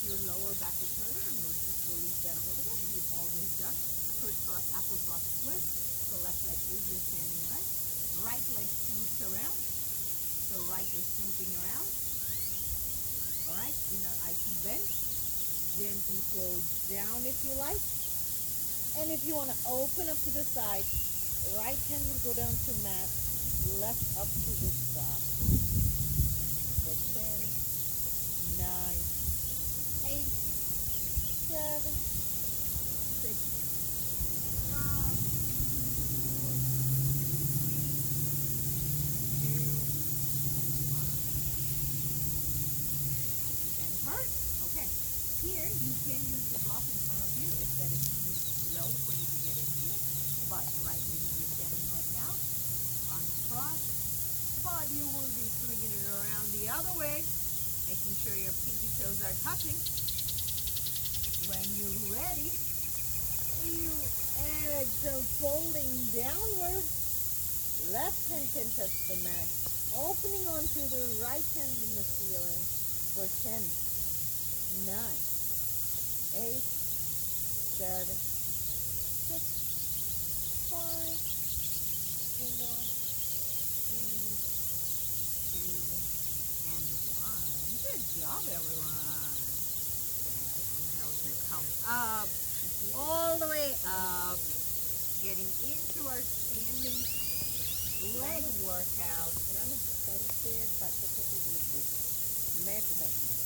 your lower back is hurting, and we'll just release that a little bit. We've always done a crisscross applesauce twist. So left leg is your standing leg. Right leg swoops around. So right is swooping around. All right, in our IT bend. Gently fold down if you like. And if you want to open up to the side, right hand will go down to mat, left up to the side. For 10, 9, 8, 7, 6, 5, 4, 3, 2, and 1. Then hurt. Okay. Here you can use the block in front of you if that is too low for you to get into. But right here you're standing right now, uncrossed. But you will be swinging it around the other way, making sure your pinky toes are touching. When you're ready, you exhale, folding downward. Left hand can touch the mat, opening onto the right hand in the ceiling for 10, 9, 8, 7, 6, 5, 4, 3, 2, and 1. Good job, everyone. Inhale to come up, all the way up, getting into our standing leg workout.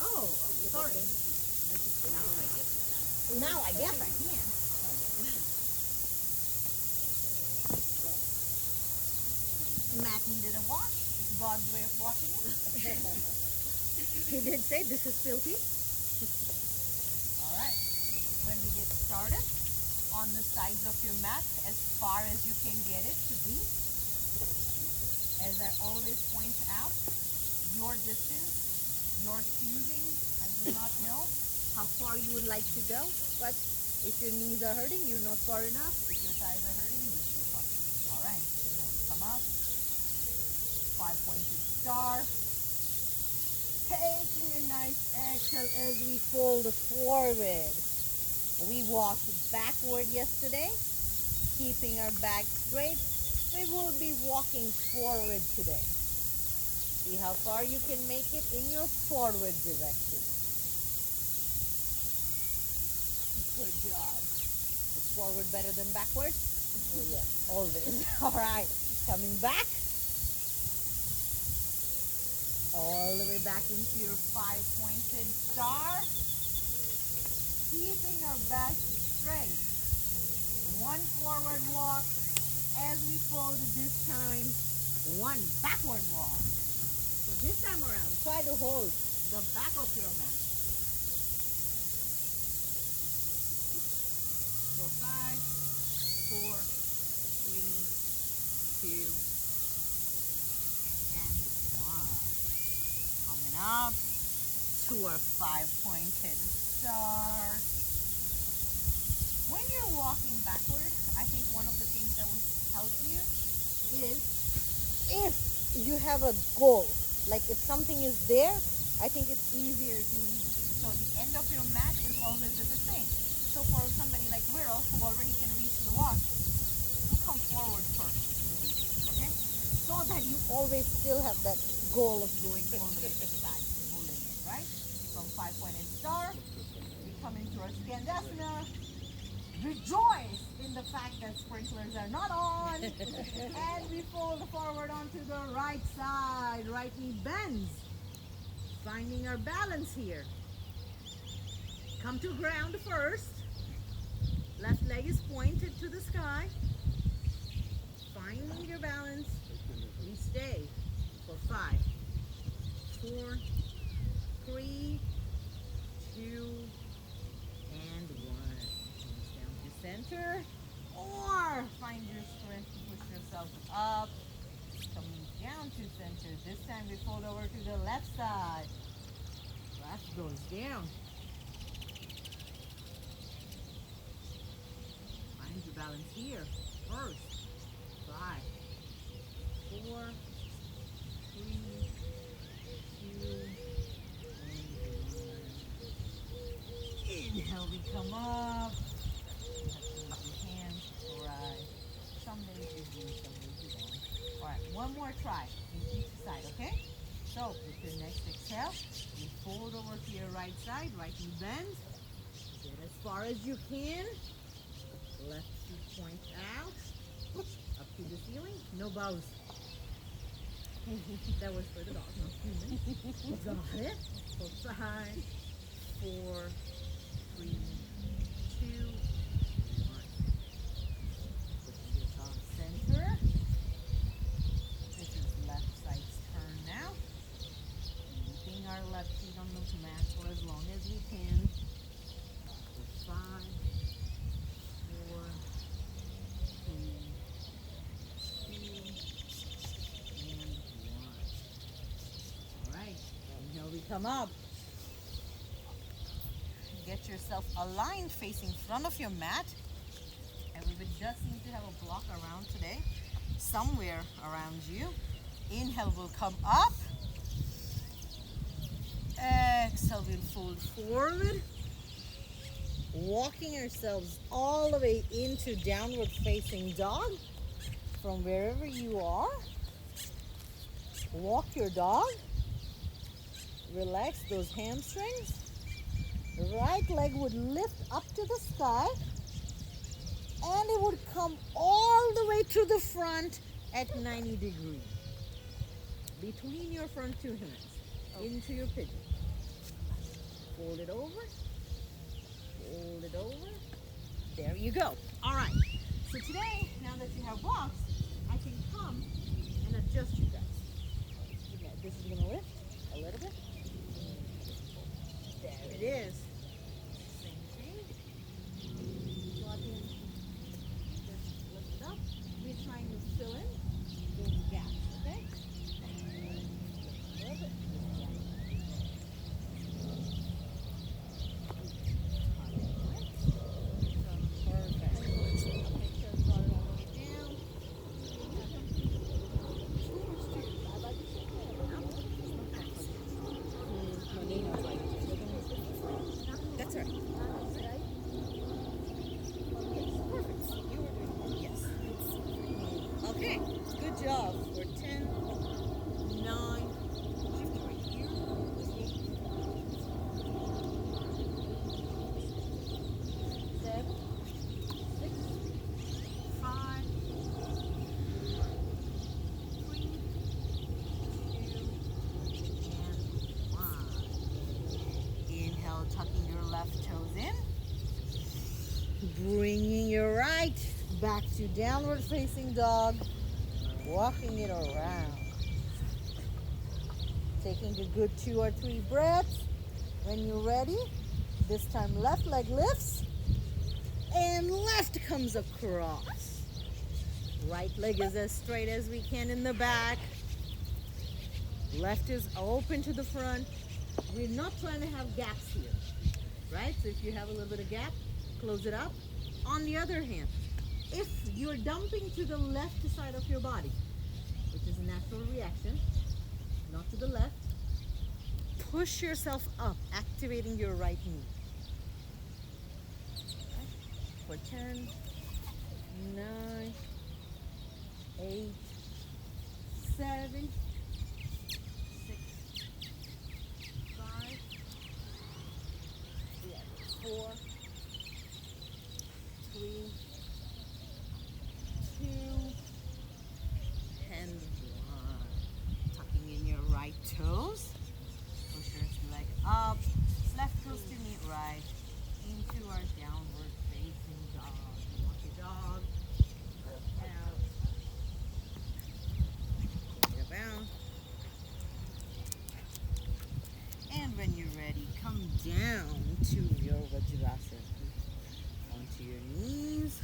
Oh, sorry. Now I guess I can. Matt needed a wash. It's God's way of washing it. He did say this is filthy. All right. When we get started, on the sides of your mat, as far as you can get it to be. As I always point out, your distance, your choosing. I do not know how far you would like to go, but if your knees are hurting, you're not far enough. If your thighs are hurting, you're too far. All right. Now you come up. 5-pointed star. Taking a nice exhale as we fold forward. We walked backward yesterday, keeping our back straight. We will be walking forward today. See how far you can make it in your forward direction. Good job. Is forward better than backward? Oh yeah, always. All right, coming back. All the way back into your 5-pointed star. Keeping our back straight. One forward walk as we fold this time. One backward walk. So this time around, try to hold the back of your mat. For 5, 4, 3, 2, and 1. Coming up to our 5-pointed star. When you're walking backward, I think one of the things that will help you is if you have a goal, like if something is there, I think it's easier to reach. So the end of your mat is always the same. So for somebody like Viral, who already can reach the walk, you come forward first, okay? So that you always still have that goal of going all the way to the back, holding it, right? From 5-pointed star, we come into our Skandasana. Rejoice in the fact that sprinklers are not on. And we fold forward onto the right side. Right knee bends. Finding our balance here. Come to ground first. Left leg is pointed to the sky. Finding your balance. We stay for 5, 4, 3, 2, and 1. Center, or find your strength to push yourself up, coming down to center. This time we fold over to the left side. Left goes down. Find your balance here. First, 5, 4, 3, 2, and 1. try in each side, okay? So with your next exhale, you fold over to your right side, right knee bends. Get as far as you can. Left foot point out. Up to the ceiling. No bows. That was for the dog, not human. Got it. For 5, 4, 3, 2, 1. Put yourself center. This is left side's turn now. Keeping our left feet on the mat for as long as we can. 5, 4, 3, 2, and 1. All right, and now we come up. Get yourself aligned facing front of your mat. Everybody just seems to have a block around today, somewhere around you. Inhale will come up. Exhale will fold forward. Walking ourselves all the way into downward facing dog from wherever you are. Walk your dog. Relax those hamstrings. Right leg would lift up to the sky and it would come all the way to the front at 90 degrees. Between your front two hands, into your pigeon. Fold it over. Fold it over. There you go. All right. So today, now that you have blocks, I can come and adjust you guys. Okay, this is gonna lift a little bit. There it is. Same thing. Plug in. Just lift it up. We're trying to fill in those gaps, okay? A little bit. Okay, good job. For 10, 9, shift right here, 8, 7, 6, 5, 3, 2, and 1. Inhale, tucking your left toes in. Bringing your right back to downward facing dog, walking it around. Taking a good 2 or 3 breaths. When you're ready, this time left leg lifts and left comes across. Right leg is as straight as we can in the back. Left is open to the front. We're not trying to have gaps here, right? So if you have a little bit of gap, close it up. On the other hand, if you're dumping to the left side of your body, which is a natural reaction, not to the left, push yourself up, activating your right knee. For 10, 9, 8, 7, 6, 5, 4, 3, 2, and 1. Tucking in your right toes. Push your leg up. Left toes to meet right. Into our downward facing dog. Walk your dog. Out. Bring it down. And when you're ready, come down to your Vajrasana. Onto your knees.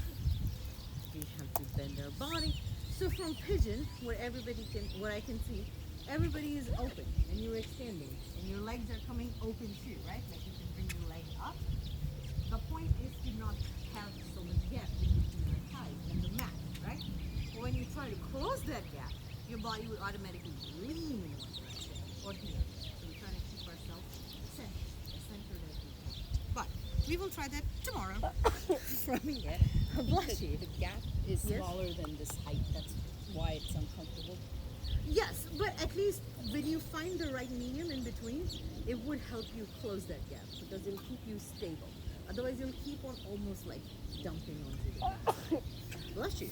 We have to bend our body. So from pigeon, where I can see, everybody is open and you're extending and your legs are coming open too, right? Like you can bring your leg up. The point is to not have so much gap between your thighs and the mat, right? But when you try to close that gap, your body will automatically lean in one direction or the other. So we're trying to keep ourselves centered as we can. But we will try that tomorrow. From here. The gap is smaller than this height. That's why it's uncomfortable. Yes, but at least when you find the right medium in between, it would help you close that gap because it'll keep you stable. Otherwise, you'll keep on almost like dumping onto the backside. Bless you.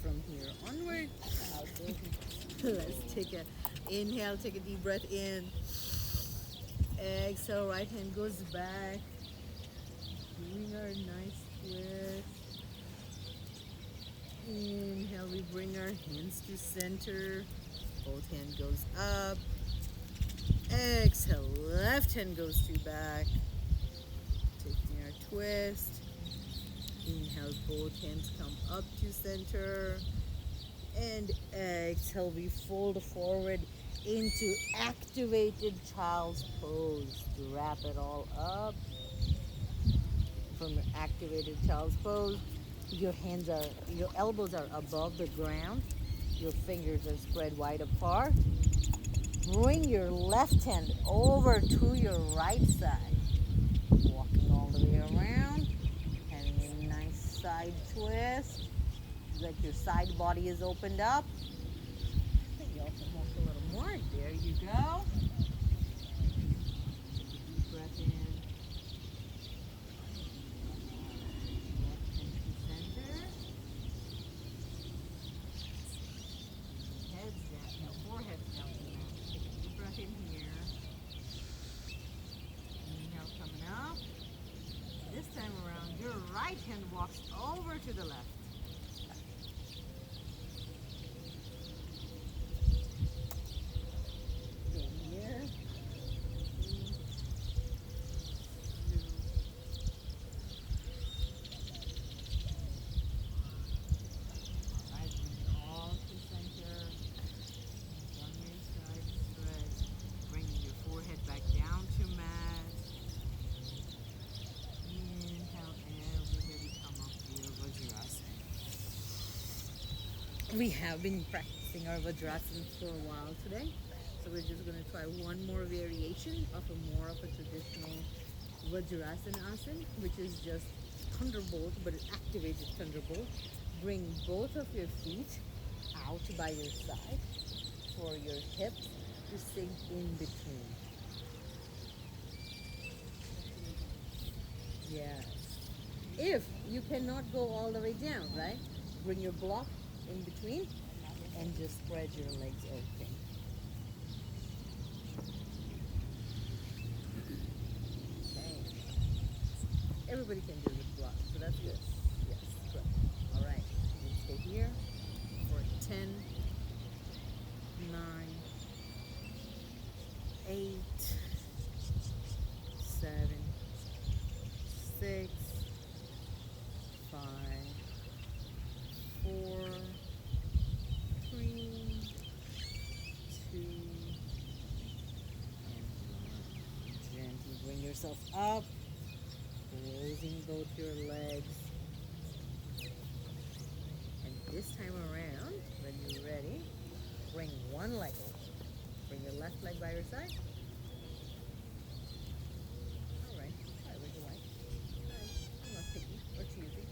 From here onward, let's take a inhale, take a deep breath in. Exhale, right hand goes back. Doing our nice twist. Inhale, we bring our hands to center. Both hand goes up. Exhale, left hand goes to back. Taking our twist. Inhale, both hands come up to center. And exhale, we fold forward into activated child's pose. Wrap it all up. From activated child's pose, your elbows are above the ground. Your fingers are spread wide apart. Bring your left hand over to your right side. Walking all the way around. Having a nice side twist. Like your side body is opened up. I think you also walk a little more. There you go. Take a deep breath in. Right hand walks over to the left. Stay here. 3, 2, 1. Alright, bring it all to center. On your side stretch. Bringing your forehead back down to mat. We have been practicing our Vajrasana for a while today, so we're just going to try one more variation of more of a traditional Vajrasana asana, which is just thunderbolt, but an activated thunderbolt. Bring both of your feet out by your side for your hips to sink in between. Yes. If you cannot go all the way down, right? Bring your block in between and just spread your legs open. Okay. Everybody can do this block, so that's good. Yes, good. All right, you can stay here for 10, 9, 8, 7, 6, 5, 4, 3, 2, and 1. Gently bring yourself up, closing both your legs. And this time around, when you're ready, bring one leg over. Bring your left leg by your side. All right, would you like? All right, I'm not picky or choosy.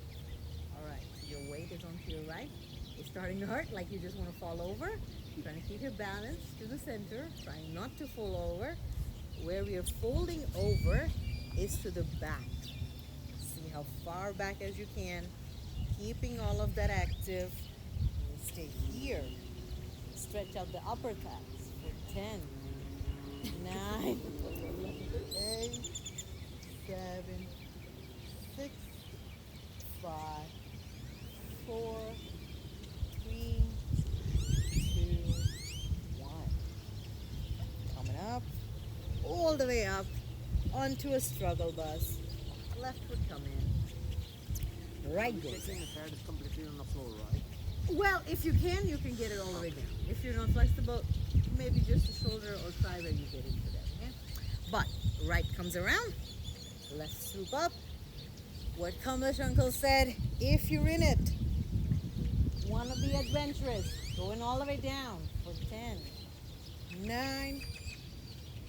All right, so your weight is onto your right. It's starting to hurt, like you just want to fall over. Trying to keep your balance to the center, trying not to fall over. Where we are folding over is to the back. See how far back as you can, keeping all of that active. And stay here. Stretch out the upper thighs for 10, 9, 8, 7, 6, 5, 4, 3, 2, 1. Coming up, all the way up onto a struggle bus. Left foot come in. Right goes Checking the head is completely on the floor, right? Well, if you can get it all the way down. If you're not flexible, maybe just a shoulder or try where you get into that. Okay? But right comes around, left swoop up. What Kamlesh uncle said, if you're in it, want to be adventurous, going all the way down for 10, 9,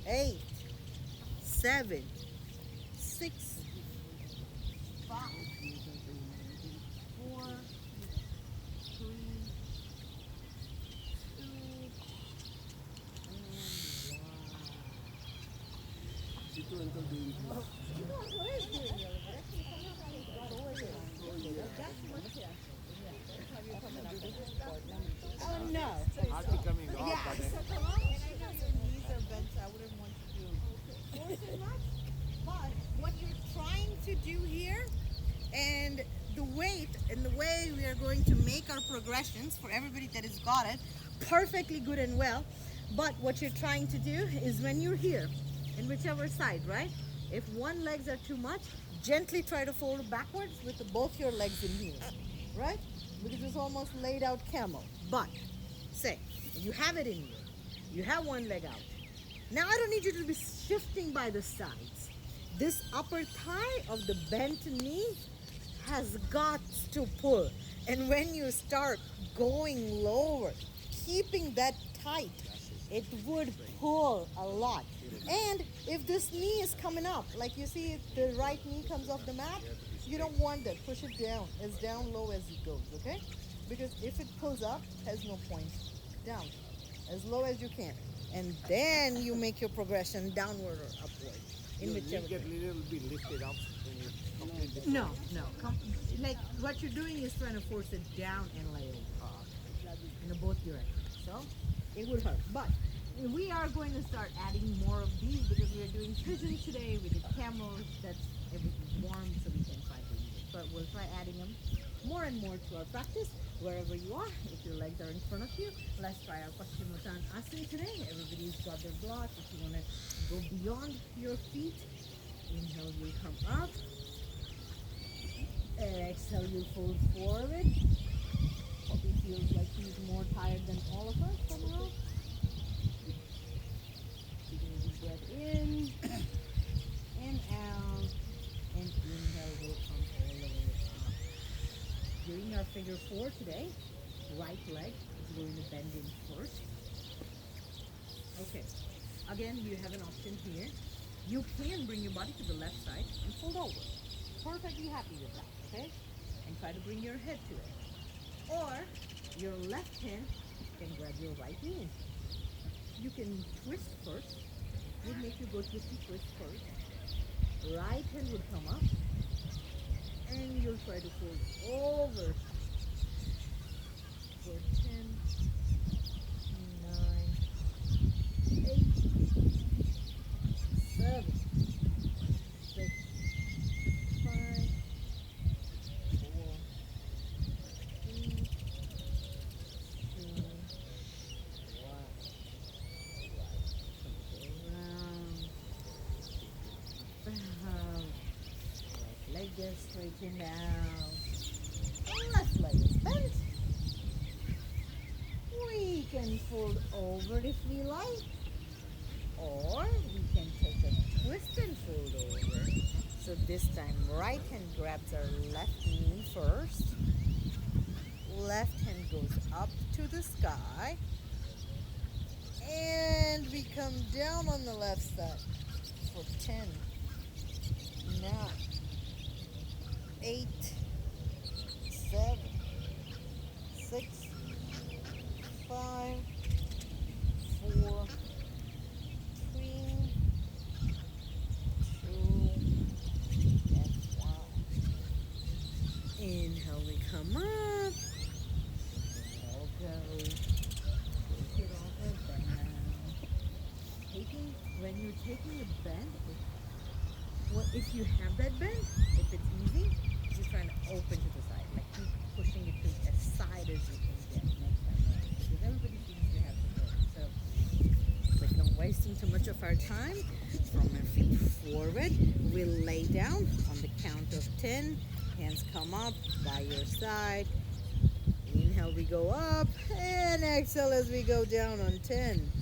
8, 7, 6, 5, 4, 3, 2, Oh no. Hardly coming off, Yeah. but So come on. And I know your knees are bent, so I wouldn't want you to force it much. But what you're trying to do here, and the weight and the way we are going to make our progressions for everybody that has got it perfectly good and well. But what you're trying to do is when you're here, in whichever side, right? If one legs are too much, gently try to fold backwards with both your legs in here, right? Because it's almost laid out camel. But say you have it in you, you have one leg out. Now I don't need you to be shifting by the sides. This upper thigh of the bent knee has got to pull. And when you start going lower, keeping that tight, it would pull a lot. And if this knee is coming up, like you see the right knee comes off the mat, you don't want that. Push it down, as down low as it goes, okay? Because if it pulls up, has no point. Down, as low as you can. And then you make your progression downward or upward. In your knee whichever get a way. little bit lifted up when you complete this. No, no. Like what you're doing is trying to force it down and lay over in both directions. So it would hurt. But we are going to start adding more of these because we are doing pigeons today. We did camels. That's everything's warm, so we can try doing it. But we'll try adding them more and more to our practice wherever you are. If your legs are in front of you, let's try our Paschimottan Asana today. Everybody's got their blocks. If you want to go beyond your feet, inhale, you come up. Exhale, you fold forward. Probably feels like he's more tired than all of us somehow. Taking a deep breath in and out, and inhale will come all the way up. Doing our figure 4 today. Right leg is going to bend in first. Okay. Again, you have an option here. You can bring your body to the left side and fold over. Perfectly happy with that, okay? And try to bring your head to it. Or your left hand can grab your right knee. You can twist first. Would make you go twisty twist first. Right hand would come up. And you'll try to fold over. For 10, 9, 8, 7, 6, 5, 4, 3, 2, 1. Around. Right leg is straightened out. Left leg is bent. We can fold over if we like. Or we can take a twist and fold over. So this time, right hand grabs our left knee first. Left hand goes up to the sky. And we come down on the left side for 10, 9, 8, 7, 6, 5, 4, 3, 2, and 1. Inhale, we come up. Inhale, go. Take it off a bend. When you're taking a bend, if you have that bend, if it's easy, just trying to open to the side. Like keep pushing it to as side as you can get next time around. Because everybody seems to have the bend. So like not wasting too much of our time. From our feet forward, we'll lay down on the count of 10. Hands come up by your side. Inhale, we go up, and exhale as we go down on 10,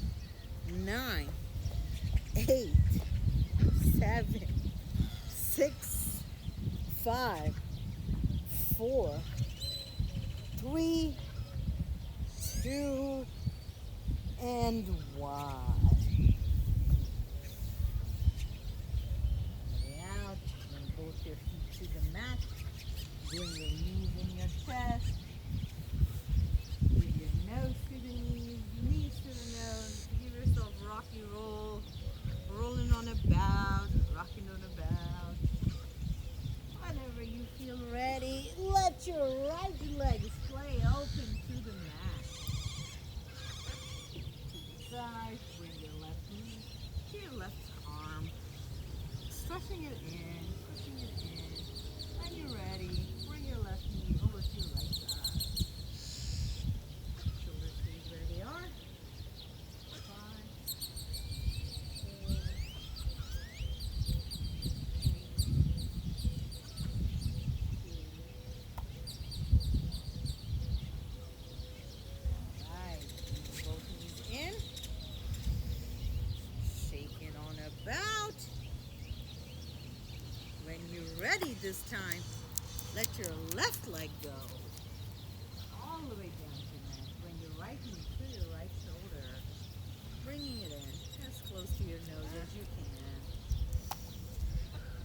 9, 8, 7, 6, 5, 4, 3, 2, and 1. Out, bring both your feet to the mat. Bring your knees in your chest. Give your nose to the knees to the nose. Give yourself rocky roll. Rolling on about, rocking on about. Whenever you feel ready, let your right leg splay open to the mat. To the side, bring your left knee to your left arm. Stretching it in, pushing it in. When you're ready, bring your left knee over to your right side. Shoulders stay where they are. 5, 4, 3, alright, both knees in. Shaking on about. When you're ready this time, let your left leg go. All the way down to the mat. Bring your right knee to your right shoulder. Bringing it in as close to your nose as you can.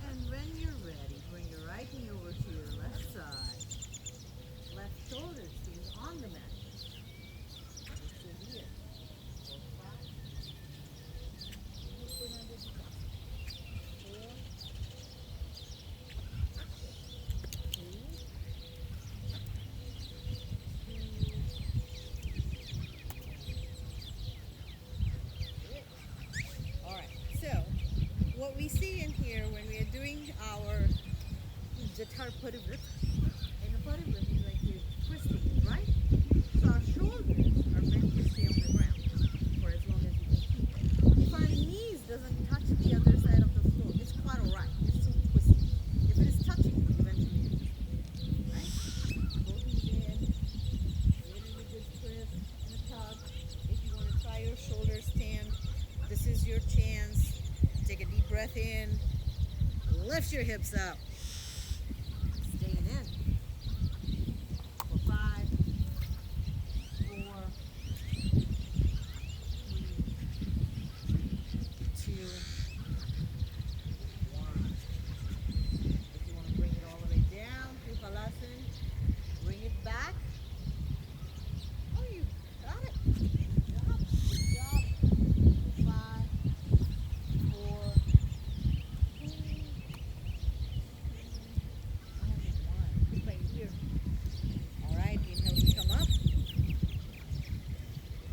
And when you're ready, bring your right knee over to your left side. Left shoulder stays on the mat. Lift your ear. Both sides. Open under the top. 4, 3, 2, alright, so what we see in here when we are doing our Jatar Parivrita, in the Parivrita is like you're twisting it, right? So our shoulders are meant to stay on the ground for as long as we can keep it. If our knees doesn't touch the other side of the floor, it's quite alright, it's still twisting. If it is touching, eventually it twists, right? Both knees in, really a good twist and a tug. If you want to try your shoulder stand, this is your chance. Take a deep breath in. Lift your hips up. Staying in. For 5, 4, 3, 2, 1. If you want to bring it all the way down to Halasana, bring it back. Oh, you got it. Good job. Good job. 5, 4, 3, 2, 1. Right here. All right, inhale to come up.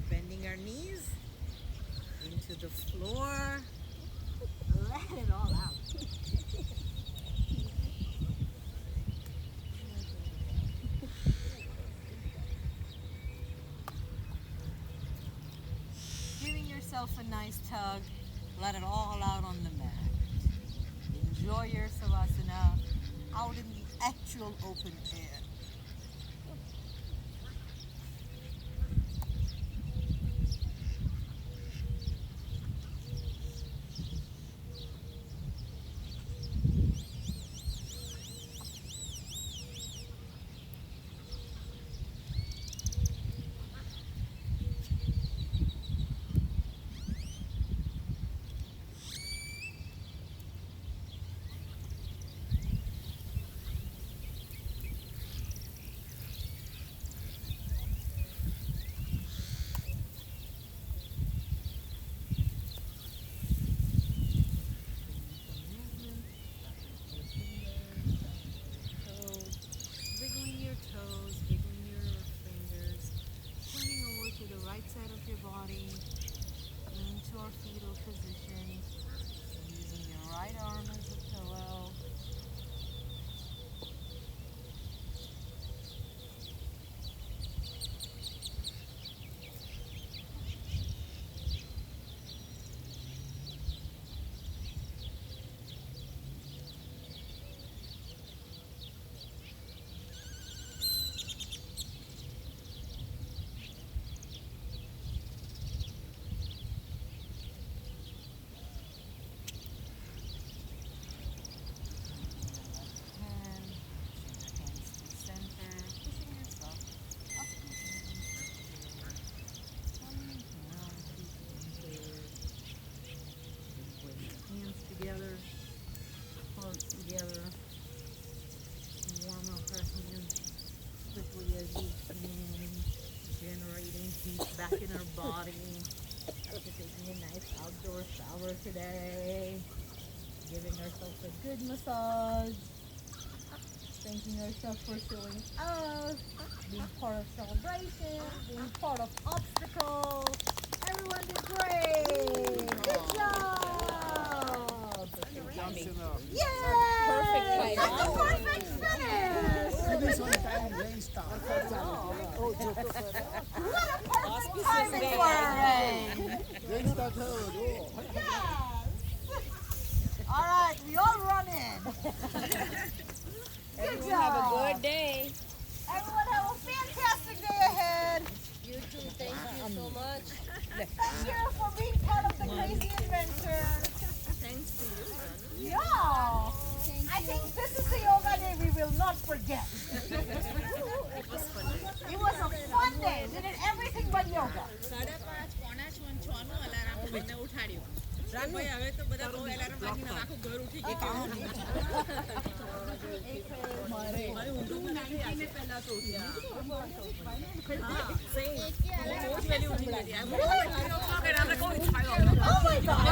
Bending our knees into the floor. Let it all out. Giving yourself a nice tug. Let it all out on the mat. Enjoy your savasana out in the actual open air. Wiggling your toes, wiggling your fingers, turning over to the right side of your body, into our fetal position, using your right arm as a pillow. Together, hearts together, warm up our hands quickly as you can, generating heat back in our body after taking a nice outdoor shower today. Giving ourselves a good massage. Thanking ourselves for showing us, being part of celebration, being part of obstacles. Everyone did great. Good job. Junction up. Yay! Perfect time. That's a perfect finish. This one time rain start. What a perfect timing for a rain. Rain start heard. Oh. Yes. All right, we all run in. Good Everyone job. have a good day. Everyone have a fantastic day ahead. You too. Thank you so much. Thank you for being part of the crazy adventure. Thanks to you. Yeah. I think this is the yoga day we will not forget. It was a fun day. We did everything but yoga. 5:30 પોણા 6 નું alarm બંને ઉઠાડ્યું. ભાઈ હવે તો બધા બહુ alarm વાગીને આખું ઘર ઉઠી ગયું કેવું મારે ઊંઘું નથી આજે પહેલા તો ઉઠ્યા હા સેમ બહુ જ વહેલી ઉઠી ગઈ હતી આપણે કોઈ થયો Oh my God.